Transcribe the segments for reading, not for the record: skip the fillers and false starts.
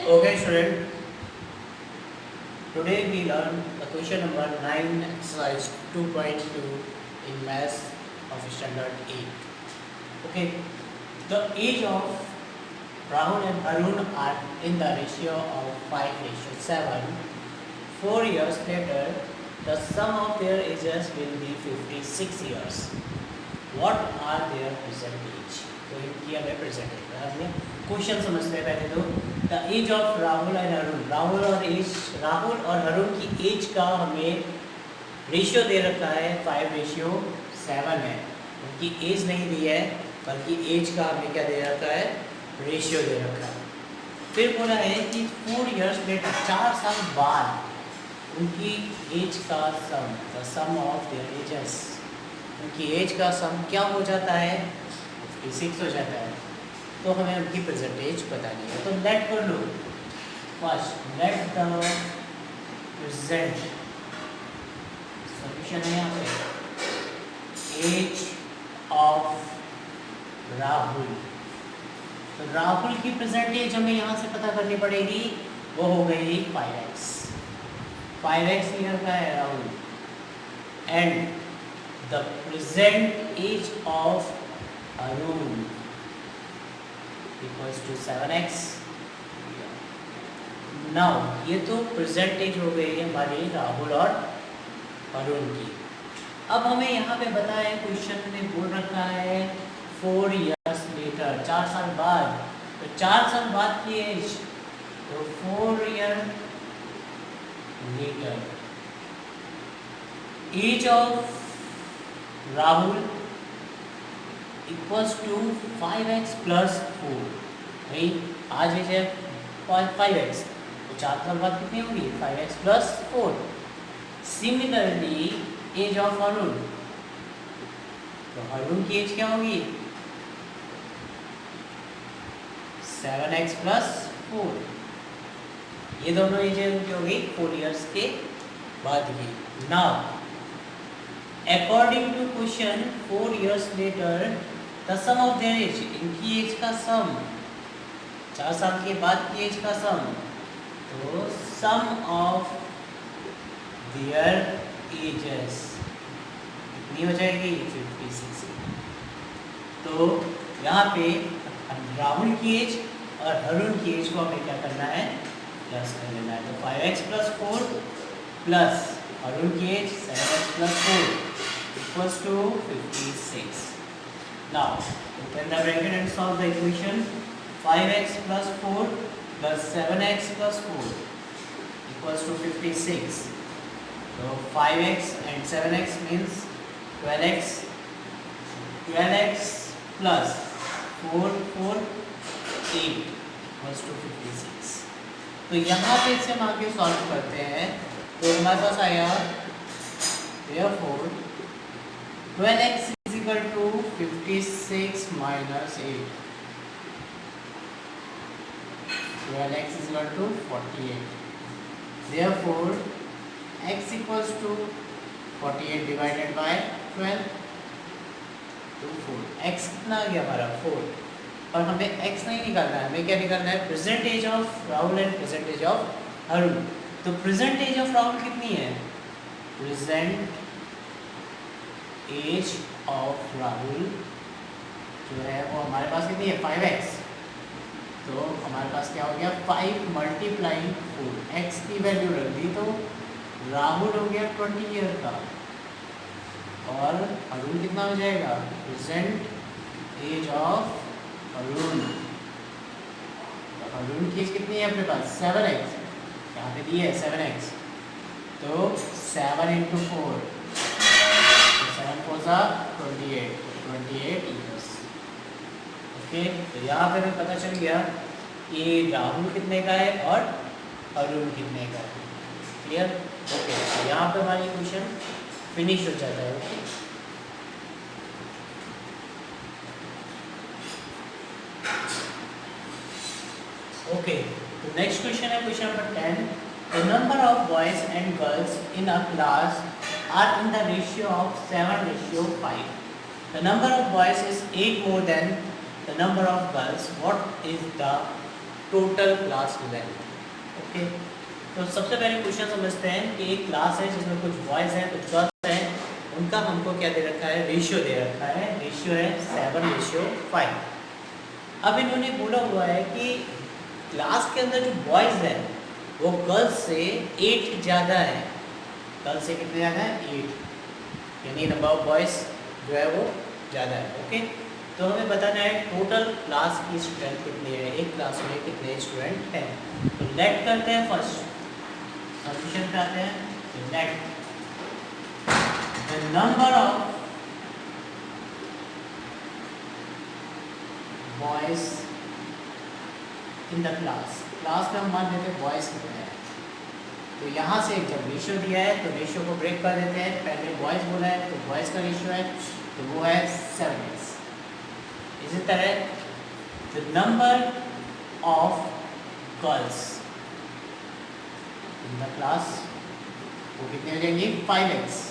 Okay, student. Today we learn the question number 9, exercise 2.2 in maths of standard 8. Okay. The age of Rahul and Harun are in the ratio of 5:7. 4 years later, the sum of their ages will be 56 years. What are their present age? तो इनकी हमें present है question समझते हैं पहले तो the age of Rahul and Arun Rahul और अरुण की एज का हमें रेशियो दे रखा है 5:7 है। उनकी एज नहीं दी है बल्कि एज का हमें क्या दे रखा है, रेशियो दे रखा है। फिर बोला है कि 4 years लेटर 4 साल बाद उनकी एज का sum, the sum of their ages, उनकी एज का सम क्या हो जाता है, 56 हो जाता है। तो हमें उनकी परसेंटेज बतानी है। तो लेट कर लो first, let the present solution है यहाँ पे एज ऑफ राहुल। तो राहुल की प्रेजेंट एज हमें यहाँ से पता करनी पड़ेगी, वो हो गई 5x। 5x ईयर का है Rahul and the present age of Arun equals to 7x। Now ये तो प्रेजेंट एज हो गई है हमारी राहुल और अरुण की। अब हमें यहाँ पे बताया क्वेश्चन में बोल रखा है 4 years लेटर, 4 साल बाद। तो 4 साल बाद की एज, तो 4 year later age of Rahul equals to 5x plus 4। भाई आज एज है 5x, तो 4 साल बाद कितनी होगी, 5x plus 4। Similarly age of Arun, तो अरुण की एज क्या होगी, 7x प्लस 4। ये दोनों एजें उनकी होगी 4 years के बाद की। Now according to question 4 years later the sum of their age, इनकी एज का सम, 4 साल के बाद की एज का सम, तो सम ऑफ देयर एजेस कितनी हो जाएगी, 56। तो यहाँ पे राहुल की एज और अरुण की एज को हमें क्या करना है, प्लस कर लेना है। तो 5x प्लस 4 प्लस अरुण की age 7x plus 4 equals to 56। Now open the bracket and solve the equation. 5x plus 4 plus 7x plus 4 equals to 56। तो 5x and 7x means 12x, 12x plus 4 8 equals to 56। तो यहाँ पे इसे हम आगे solve करते हैं। तो हमारे पास आया therefore 12x is equal to 56 minus 8, 12x is equal to 48। therefore x equals to 48 divided by 12 to 4। x कितना आ गया हमारा 4, और हमें x नहीं निकालना है, हमें क्या निकालना है, present age of Rahul and present age of Arun. तो प्रेजेंट एज ऑफ राहुल कितनी है, प्रेजेंट एज ऑफ राहुल जो है वो हमारे पास कितनी है, 5x। तो हमारे पास क्या हो गया, 5 मल्टीप्लाइंग 4, x की वैल्यू रख दी तो राहुल हो गया 20 ईयर का, और अरुण कितना हो जाएगा, प्रेजेंट एज ऑफ अरुण। तो अरुण की एज कितनी है अपने पास, 7x, यहाँ पे दी है 7x। तो 7 इंटू 4, 7 4 सा 28, 28 ईयर्स। ओके, तो यहाँ पे हमें पता चल गया कि राहुल कितने का है और अरुण कितने का है। क्लियर? ओके, तो यहाँ पे हमारी क्वेश्चन फिनिश हो जाता है। ओके, ओके, तो नेक्स्ट क्वेश्चन है question number 10। The number of boys and girls in a class are in the ratio of 7:5. The number of boys is 8 more than the number of girls. What is the total class length. Okay, तो सबसे पहले question समझते हैं कि एक class है जिसमें कुछ बॉयज़ हैं कुछ गर्ल्स हैं, उनका हमको क्या दे रखा है, रेशियो दे रखा है। रेशियो है 7:5। अब इन्होंने बोला हुआ है कि क्लास के अंदर जो बॉयज़ हैं वो गर्ल्स से 8 ज़्यादा है। गर्ल्स से कितने ज़्यादा है, 8, यानी नंबर ऑफ बॉयज़ जो है वो ज़्यादा है। ओके, तो हमें बताना है टोटल क्लास की स्ट्रेंथ कितनी है, एक क्लास में कितने स्टूडेंट हैं। तो लेट करते हैं, फर्स्ट सॉल्यूशन पे आते हैं। Let the number of boys in the class, class में हम मान लेते हैं बॉयज़ कितने हैं। तो यहाँ से जब रेशियो दिया है तो रेशियो को ब्रेक कर देते हैं। पहले बॉयज़ बोला है तो बॉयज़ का रेशियो है तो वो है 7x। इसी तरह the number of girls in the class वो कितने हो जाएंगे, 5x।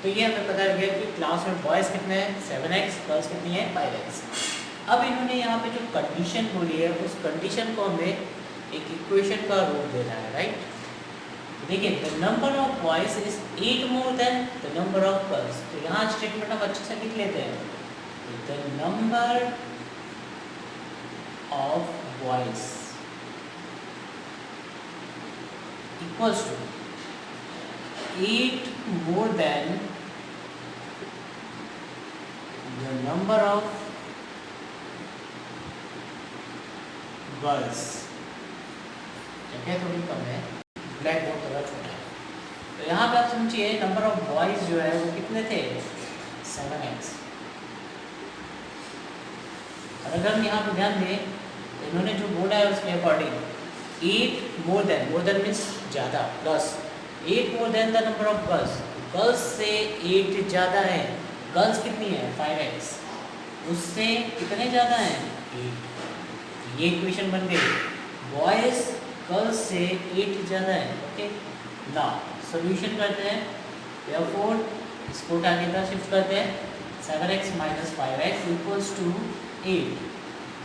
तो ये हमें पता लग गया कि क्लास में बॉयज़ कितने हैं 7x, गर्ल्स कितनी है 5x। अब इन्होंने यहाँ पे जो कंडीशन बोली है उस कंडीशन को हमें एक इक्वेशन का रूप देना है, राइट। देखिए, the number of boys is 8 more than the number of girls. तो यहाँ स्टेटमेंट हम अच्छे से लिख लेते हैं। The number of boys equals to 8 more than the number of girls. जगह थोड़ी कम है, ब्लैक बोर्ड थोड़ा छोटा है। तो यहाँ पे आप समझिए नंबर ऑफ बॉयज़ जो है वो कितने थे, 7x। और अगर हम यहाँ पे ध्यान दें तो इन्होंने जो बोला है उसके अकॉर्डिंग 8 मोर देन मीन्स ज़्यादा, plus 8 more than the number of girls, girls से 8 ज़्यादा है। गर्ल्स कितनी है 5x, उससे कितने ज़्यादा हैं 8। ये इक्वेशन बन गई, बॉयज़ गर्ल्स से 8 ज़्यादा है। ओके, नाउ सॉल्यूशन करते हैं। देयरफॉर इसको आगे का शिफ्ट करते हैं। 7x minus 5x equals to 8।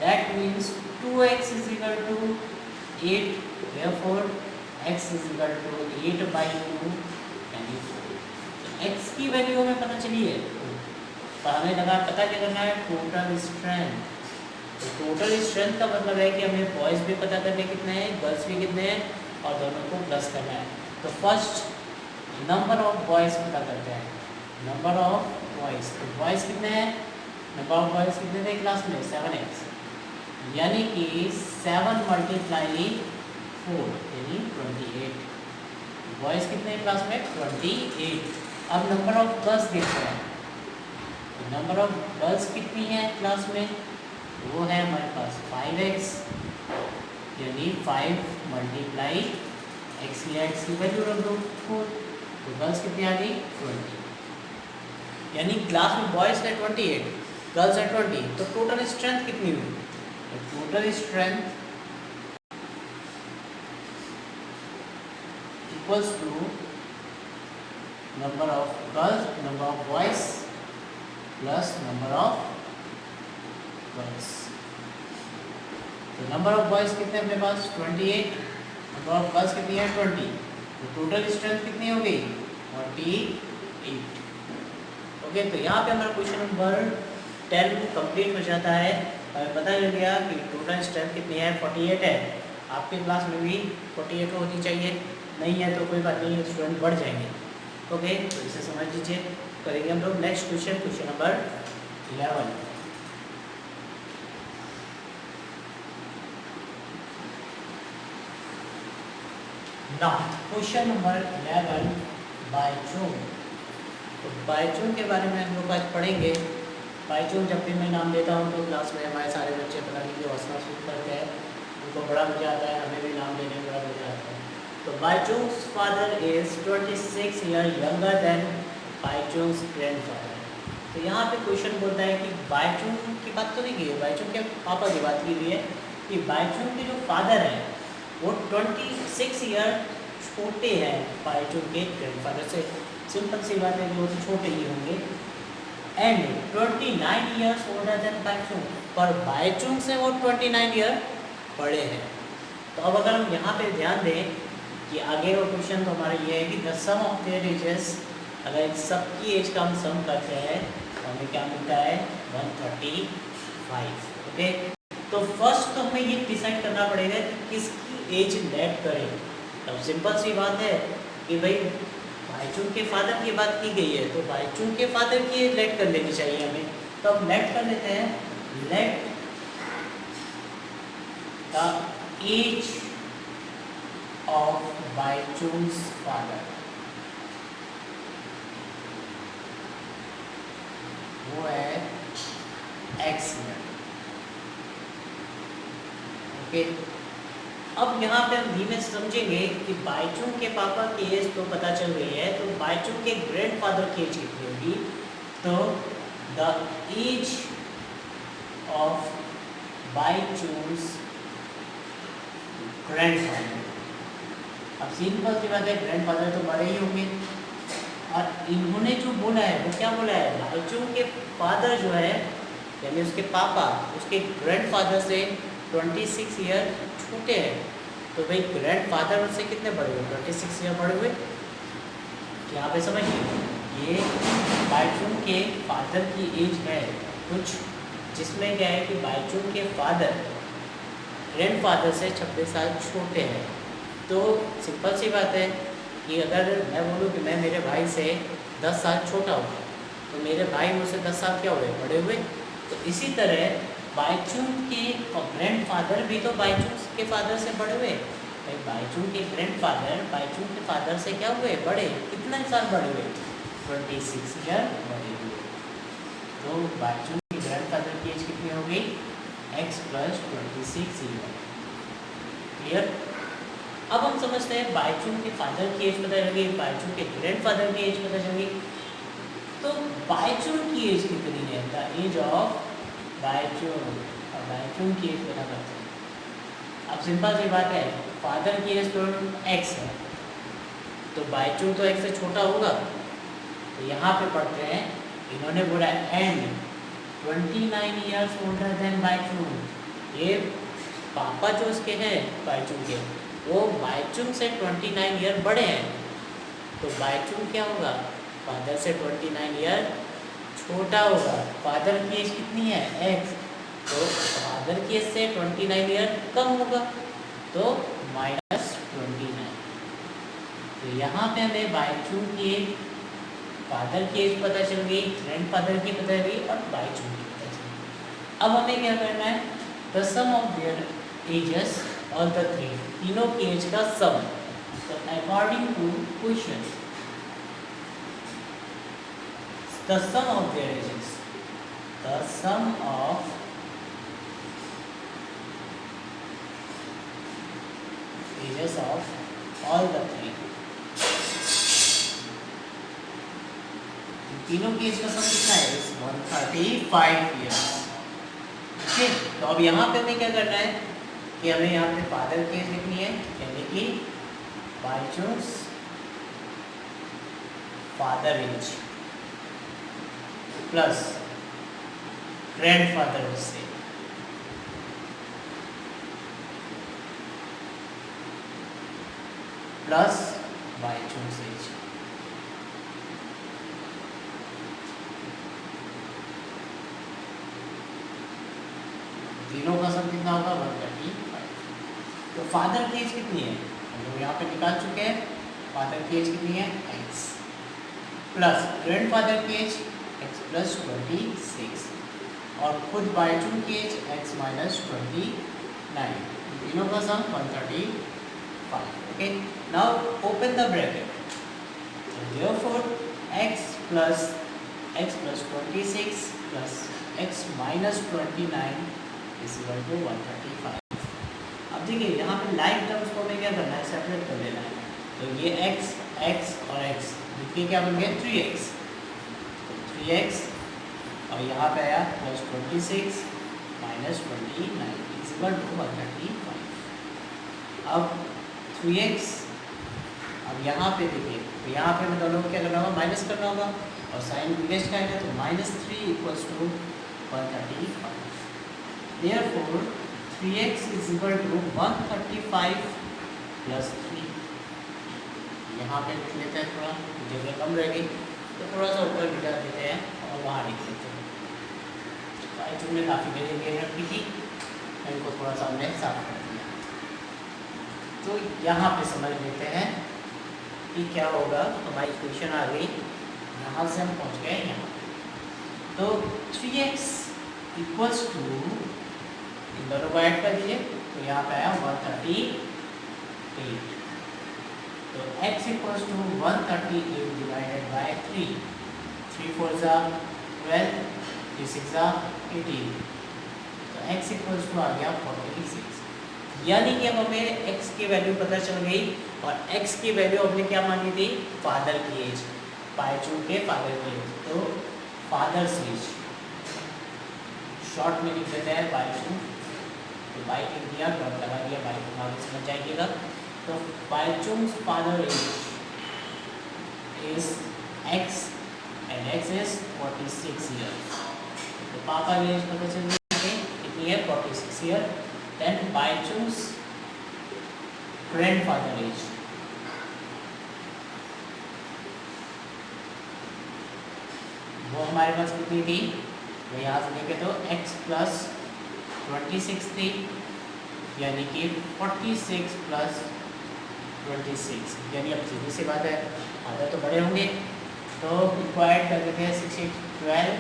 That means 2x is equal to 8। Therefore x is equal to 8/2 यानी 4। तो x की वैल्यू हमें पता चली है, पर हमें लगा पता क्या करना है, टोटल स्ट्रेंथ। तो टोटल स्ट्रेंथ का मतलब है कि हमें बॉयज़ भी पता करने कितने हैं, गर्ल्स भी कितने हैं, और दोनों को प्लस करना है। तो फर्स्ट नंबर ऑफ बॉयज़ पता करते हैं। नंबर ऑफ बॉयज़, तो बॉयज़ कितने हैं, नंबर ऑफ बॉयज़ कितने थे क्लास में 7x, यानी कि 7 मल्टीप्लाई 4 यानी 28। बॉयज़ कितने क्लास में 28। अब नंबर ऑफ गर्ल्स देखते हैं। तो नंबर ऑफ गर्ल्स कितनी है क्लास में, वो है हमारे पास 5x, यानी 5 मल्टीप्लाई x लिया, x की वैल्यू रख दो 4। तो गर्ल्स कितनी आ गई 20, यानी क्लास में बॉयज़ है 28, गर्ल्स है 20। तो टोटल स्ट्रेंथ कितनी हुई, तो total strength equals to number of girls, number of boys plus number of girls. तो नंबर ऑफ बॉयज़ कितने अपने पास 28, नंबर ऑफ गर्ल्स कितनी है 20। तो टोटल स्ट्रेंथ कितनी हो गई 48। ओके, तो यहाँ पे हमारा क्वेश्चन नंबर 10 कंप्लीट हो जाता है। हमें पता चल गया कि टोटल स्ट्रेंथ कितनी है 48 है। आपके क्लास में भी 48 होनी चाहिए, नहीं है तो कोई बात नहीं, स्टूडेंट बढ़ जाएंगे। ओके, तो इसे समझ लीजिए। करेंगे हम लोग next question, question number 11। Now question number 11 Bhaichung. तो बायचुंग के बारे में हम लोग आज पढ़ेंगे। बायचुंग जब भी मैं नाम लेता हूँ तो क्लास में हमारे सारे बच्चे पढ़ाने की हौसला शुरू करते हैं, उनको बड़ा मजा आता है, हमें भी नाम लेने में बड़ा मजा आता है। तो Bhaichung's father is 26 year younger than Bhaichung's grandfather. तो यहाँ पे क्वेश्चन बोलता है कि बायचुंग की बात तो नहीं की है, बायचुंग के पापा की बात की हुई है कि बायचुंग के जो फादर हैं वो 26 ईयर छोटे हैं बायचुंग के ग्रैंडफादर से। सिंपल सी बात है, वो तो छोटे ही होंगे। And 29 years older than Bhaichung, पर बाइचुंग से वो 29 ईयर बड़े हैं। तो अब अगर हम यहाँ पे ध्यान दें कि आगे का क्वेश्चन तो हमारा ये है कि the sum of their ages, अगर इन सबकी एज का हम सम करते हैं तो हमें क्या मिलता है 135। ओके, तो फर्स्ट तो हमें ये डिसाइड करना पड़ेगा कि किसकी एज लेट करें। अब सिंपल सी बात है कि भाई बाइचुंग के फादर की बात की गई है तो बाइचुंग के फादर की एज लेट कर लेनी चाहिए हमें। तो अब लेट कर लेते हैं, let the age of Bhaichung's father, वो है एक्स ईयर। ओके, अब यहाँ पे हम धीमे से समझेंगे कि बाइचुंग के पापा की एज तो पता चल गई है, तो बाइचुंग के ग्रैंडफादर की एज कितनी होगी। तो the age of Bhaichung's grandfather, अब सिंपल सी बात है ग्रैंडफादर तो बड़े ही होंगे, और इन्होंने जो बोला है वो क्या बोला है, बाइचुंग के फादर जो है यानी उसके पापा उसके ग्रैंडफादर से 26 ईयर छोटे हैं। तो भाई ग्रैंडफादर उससे कितने बड़े हुए, 26 ईयर बड़े हुए। यहाँ पे समझिए ये बाइचुंग के फादर की एज है कुछ, जिसमें क्या है कि बाइचुंग के फादर ग्रैंडफादर से 26 साल छोटे हैं। तो सिंपल सी बात है कि अगर मैं बोलूँ कि मैं मेरे भाई से 10 साल छोटा हूँ तो मेरे भाई मुझसे 10 साल क्या हुए, बड़े हुए। तो इसी तरह बाइचुंग के ग्रैंडफादर भी तो बाइचुंग के फादर से बड़े हुए। भाई बाइचुंग के ग्रैंडफादर बाइचुंग के फादर से क्या हुए, बड़े। कितना साल बड़े हुए, 26 ईयर बड़े हुए। तो बाइचुंग के ग्रैंडफादर की एज कितनी हो गई, x + 26 ईयर। क्लियर। अब हम समझते हैं बाइचुंग के फादर की एज पता चल गई, बाइचुंग के ग्रैंडफादर की एज पता चल गई। तो बाइचुंग की एज कितनी है, द एज ऑफ बाइचुंग, और बाइचुंग की एज पता करते हैं। अब सिंपल सी बात है, फादर की एज तो x है तो बाइचुंग तो x से छोटा होगा। तो यहाँ पे पढ़ते हैं, इन्होंने बोला and 29 years older than Bhaichung, ये पापा जो उसके हैं बाइचुंग के वो बाइचुंग से 29 ईयर बड़े हैं। तो बाइचुंग क्या होगा, फादर से 29 ईयर छोटा होगा। फादर की एज कितनी है, x, तो फादर की एज से 29 ईयर कम होगा तो -29। तो यहाँ पे हमें बाइचुंग की फादर की एज पता चल गई, ग्रैंडफादर की पता चल गई और बाइचुंग की पता चल गई। अब हमें क्या करना है, the sum of their ages और द तीनों की एज का सम। तो according to question the sum of their ages, the sum of ages of all the तीनों की एज का सम कितना है, 135 ईयर्स। ओके, तो अब यहाँ पे हमें क्या करना है कि हमें यहाँ पे फादर की एज लिखनी है, यानी कि Bhaichung's father as plus grandfather से प्लस बाइचुंग्स एज। तीनों का सम कितना होगा, 135। तो फादर की एज कितनी है, हम लोग यहाँ पे निकाल चुके हैं। फादर की एज कितनी है, x, प्लस ग्रैंडफादर की एज x + 26, और खुद बाइचुंग की एज x - 29। तीनों का सम 135। Okay, now open the bracket. Therefore x + 26 + x - 29 = 135। अब देखिए यहाँ पे लाइक टर्म्स को हमें क्या करना है, सेपरेट कर लेना है। तो ये x और x देखिए क्या बन गया, 3x। तो 3x और यहाँ पे आया +26 - 29 = 135। अब 3x, अब यहाँ पे देखिए, तो यहाँ पे मतलब लोग क्या करना होगा, माइनस करना होगा। और साइन बिगेस्ट का है तो -3 equals to 135। Therefore 3x is equal to 135 प्लस 3। यहाँ पे लिख लेते हैं, थोड़ा जगह कम रहेगी तो थोड़ा सा ऊपर मिटा देते हैं और वहाँ लिख लेते हैं। बाई में काफ़ी जगह रखी थी, इनको थोड़ा सा हमने साफ कर दिया। तो यहाँ पे समझ लेते हैं कि क्या होगा। हमारी इक्वेशन आ गई, यहाँ से हम पहुँच गए यहाँ। तो 3x इक्वल्स टू, इन दोनों को ऐड कर दीजिए तो यहाँ पे आया 138। तो x equals to 138 divided by 3। 3 4 जा 12, 3 6 जा 18। तो x इक्वल्स टू आ गया 46। यानी कि अब हमें x की वैल्यू पता चल गई और x की वैल्यू हमने क्या मानी थी, फादर की एज, पाइचू के फादर की एज। तो फादर्स एज शॉर्ट में लिख देते हैं पाइचू। तो बाई लिख दिया, डॉट लगा दिया, बाई को आगे समझ जाइएगा। तो पाइचू's father age is x and x is 46 years। तो पापा की एज पता चल गई कितनी है, 46 ईयर। देन पाइचू's ग्रैंडफादर एज, वो हमारे पास कितनी थी, तो यहाँ से देखें तो x प्लस 26 थी, यानी कि 46 प्लस 26, यानी अब सीधी सी बात है आधा तो बड़े होंगे। तो इनको ऐड कर देते हैं, 6 6 12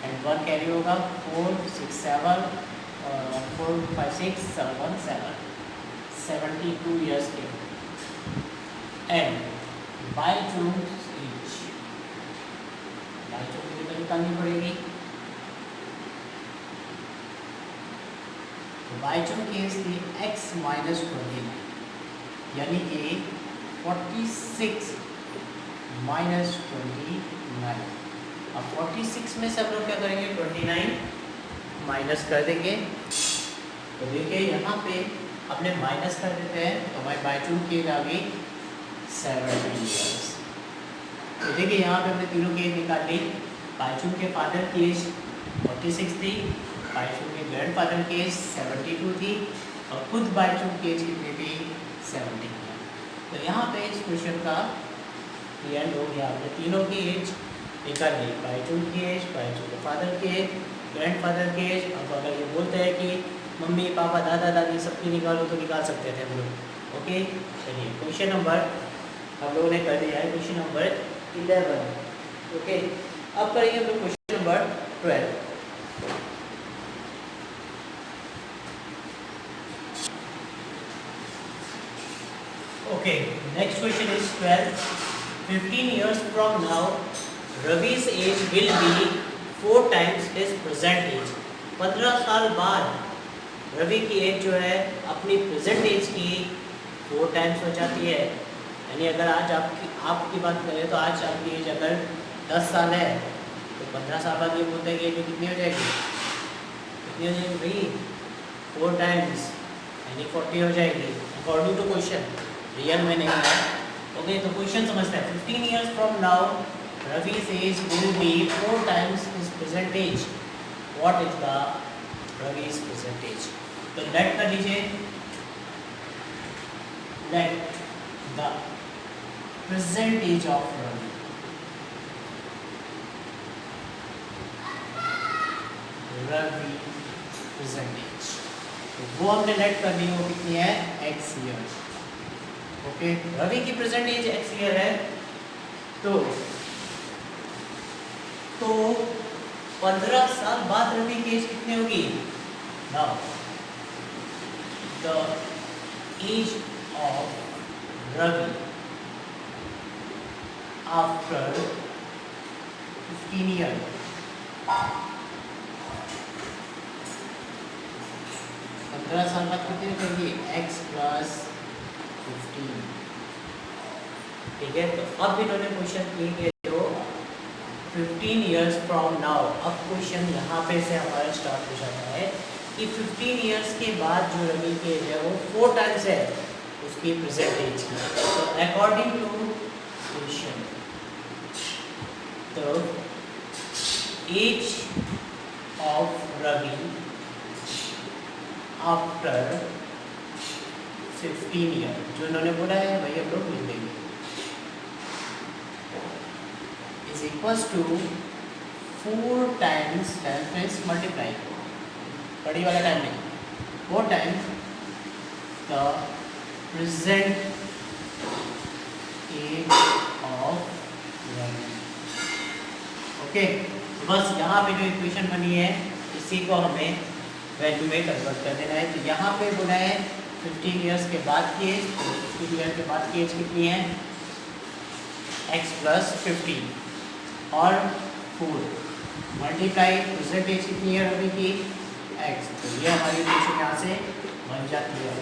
एंड 1 कैरी होगा, 4 6 7 4 5 6 7 1 7, 72 ईयर्स के। एंड बाईचूंग एज, बाईचूंग की तो निकालनी पड़ेगी। तो बाईचूंग की एज थी x माइनस 29, यानी कि 46 माइनस 29। अब 46 में से हम लोग क्या करेंगे, 29 माइनस कर देंगे। तो देखिए यहाँ पे अपने माइनस कर देते हैं तो हमारे बाईचू की एज आ गई 70 ईयर्स। तो देखिए यहाँ पे हमने तीनों की एज निकाल ली। बाईचू के फादर की एज 46 थी, बाईचू के ग्रैंडफादर की एज 72 थी और खुद बाईचू की एज कितनी थी, 70। तो यहाँ पे इस क्वेश्चन का एंड हो गया। हमने तीनों की एज निकाल ली, बाईचू की एज, बाईचू के फादर की एज, ग्रैंडफादर की एज। अब अगर ये बोलते हैं कि मम्मी पापा दादा दादी सबकी निकालो तो निकाल सकते थे हम लोग। ओके, चलिए क्वेश्चन नंबर हम लोगों ने कर दिया है, क्वेश्चन नंबर 11। ओके, अब करेंगे हम लोग question number 12। Okay, next question is 12. 15 years from now, Ravi's age will be 4 times his present age। 15 साल बाद रवि की एज जो है अपनी प्रेजेंट एज की 4 टाइम्स हो जाती है। यानी अगर आज आपकी बात करें तो आज आपकी एज अगर 10 साल है तो 15 साल बाद ये बोलते हैं कि एज कितनी हो जाएगी, कितनी हो जाएगी भाई, 4 टाइम्स यानी 40 हो जाएगी अकॉर्डिंग टू क्वेश्चन, रियल में नहीं है। ओके, तो क्वेश्चन समझते हैं। 15 years from now, Ravi's age will be 4 times his present age। What is the Ravi's present age? तो लेट कर लीजिए, late the present age of Ravi, Ravi present age, तो वो हमने लेट कर दी, वो कितनी है, x years। ओके, रवि की प्रेजेंट एज x ईयर है। तो 15 साल बाद रवि की एज कितनी होगी, now the age of Ravi after 15 year, 15 साल बाद कितनी होगी, x प्लस 15। ठीक है, तो अब इन्होंने क्वेश्चन किए जो 15 years from now। अब क्वेश्चन यहाँ पे से हमारा स्टार्ट हो जाता है कि 15 years के बाद जो रवि की एज है वो 4 टाइम्स है उसकी प्रेजेंट एज की। तो अकॉर्डिंग टू क्वेश्चन तो age of Ravi after 15 year, जो उन्होंने बोला है वही हम लोग लिख देंगे, is equals to 4 times 10 multiply, बड़ी वाला टाइम नहीं, 4 times the present age of Ravi. Okay, बस यहाँ पे जो इक्वेशन बनी है इसी को हमें वैल्यू में कन्वर्ट कर देना है। तो यहाँ पे बोला है 15 ईयर्स के बाद की एज, तो 15 ईयर के बाद की एज कितनी है, x प्लस 15 और 4 मल्टीप्लाई प्रेजेंट एज कितनी है रवि की, x, तो ये हमारी इक्वेशन यहाँ से बन जाती है।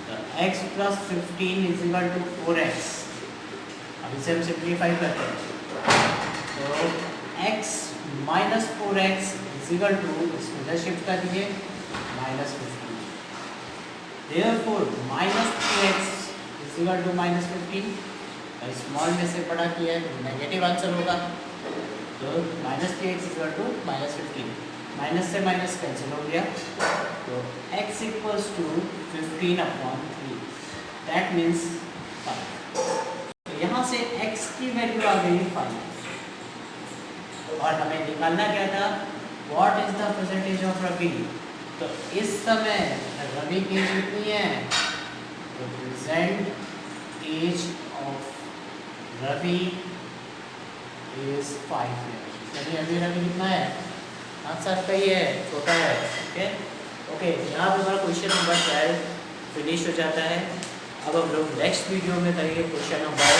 तो x plus 15 is equal to 4x, अब इसे हम सिंप्लीफाई करते हैं, तो x minus 4x is equal to, इसको इधर शिफ्ट कर दीजिए, minus 15, therefore minus 3x is equal to minus 15, small में से बड़ा किया है तो नेगेटिव आंसर होगा, तो minus 3x is equal to minus 15, minus से माइनस कैंसिल हो गया, तो x equals to 15/3, that means 5। तो यहाँ से x की वैल्यू आ गई 5, और हमें निकालना क्या था, what is the percentage of Ravi, तो इस समय रवि की एज कितनी है, तो present age of Ravi is 5 years, चलिए अभी रवि कितना है, 5 साल का ही है, छोटा है। ओके, यहाँ पे हमारा क्वेश्चन नंबर 12 फिनिश हो जाता है। अब हम लोग नेक्स्ट वीडियो में करेंगे क्वेश्चन नंबर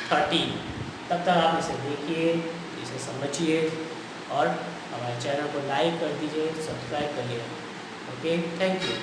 13, तब तक आप इसे देखिए, इसे समझिए और हमारे चैनल को लाइक कर दीजिए, सब्सक्राइब करिए। Okay, thank you.